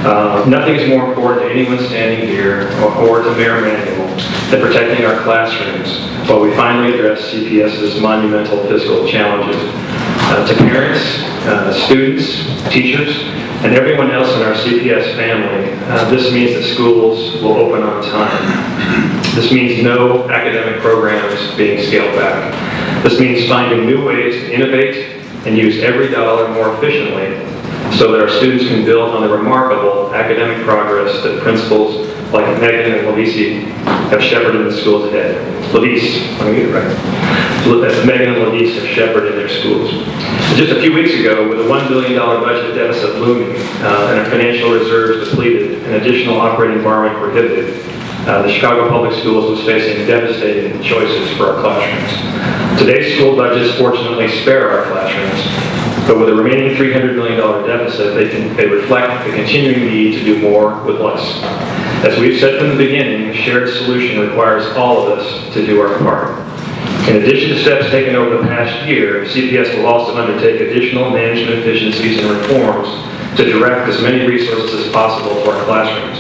Nothing is more important to anyone standing here or to Mayor Emanuel than protecting our classrooms while we finally address CPS's monumental fiscal challenges. To parents, students, teachers, and everyone else in our CPS family, this means that schools will open on time. This means no academic programs being scaled back. This means finding new ways to innovate and use every dollar more efficiently so that our students can build on the remarkable academic progress that principals like Megan and Lavisi have shepherded the schools ahead. Lavisi, let me get it right. Megan and Lavisi have shepherded their schools. Just a few weeks ago, with a $1 billion budget deficit looming and our financial reserves depleted and additional operating borrowing prohibited, the Chicago Public Schools was facing devastating choices for our classrooms. Today's school budgets fortunately spare our classrooms, but with a remaining $300 million deficit, they reflect the continuing need to do more with less. As we've said from the beginning, a shared solution requires all of us to do our part. In addition to steps taken over the past year, CPS will also undertake additional management efficiencies and reforms to direct as many resources as possible to our classrooms.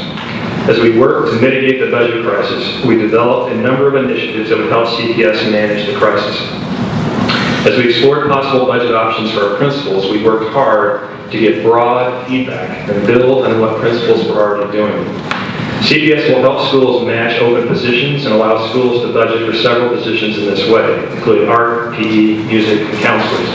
As we work to mitigate the budget crisis, we developed a number of initiatives that would help CPS manage the crisis. As we explored possible budget options for our principals, we worked hard to get broad feedback and build on what principals were already doing. CPS will help schools match open positions and allow schools to budget for several positions in this way, including art, PE, music, and counselors.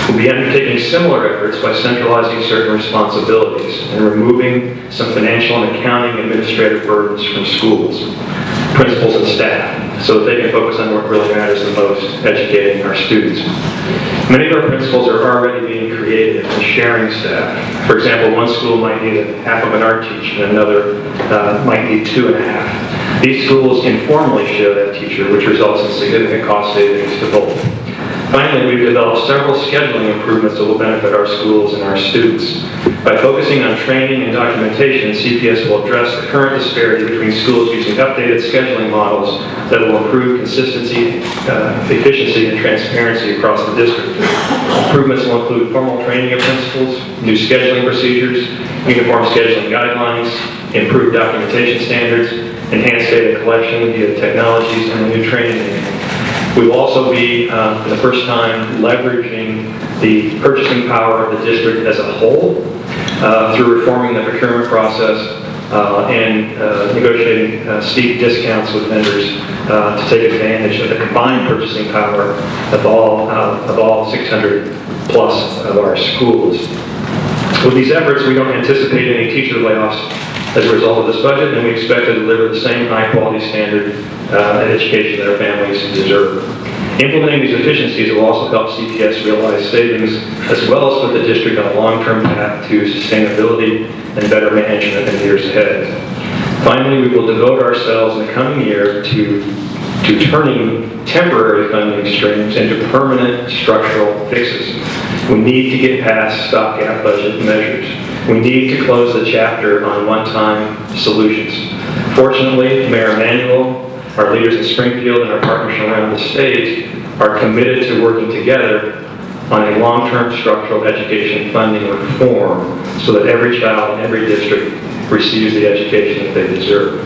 We'll be undertaking similar efforts by centralizing certain responsibilities and removing some financial and accounting administrative burdens from schools, principals, and staff, so that they can focus on what really matters the most, educating our students. Many of our principals are already being creative and sharing staff. For example, one school might need half of an art teacher, and another might need 2.5. These schools informally share that teacher, which results in significant cost savings to both. Finally, we've developed several scheduling improvements that will benefit our schools and our students. By focusing on training and documentation, CPS will address the current disparity between schools using updated scheduling models that will improve consistency, efficiency, and transparency across the district. Improvements will include formal training of principals, new scheduling procedures, uniform scheduling guidelines, improved documentation standards, enhanced data collection via technologies, and a new training manual. We will also be, for the first time, leveraging the purchasing power of the district as a whole through reforming the procurement process and negotiating steep discounts with vendors to take advantage of the combined purchasing power of all 600 plus of our schools. With these efforts, we don't anticipate any teacher layoffs as a result of this budget, and we expect to deliver the same high-quality standard education that our families deserve. Implementing these efficiencies will also help CPS realize savings, as well as put the district on a long-term path to sustainability and better management in the years ahead. Finally, we will devote ourselves in the coming year to turning temporary funding streams into permanent structural fixes. We need to get past stopgap budget measures. We need to close the chapter on one-time solutions. Fortunately, Mayor Emanuel, our leaders in Springfield, and our partners around the state are committed to working together on a long-term structural education funding reform so that every child in every district receives the education that they deserve.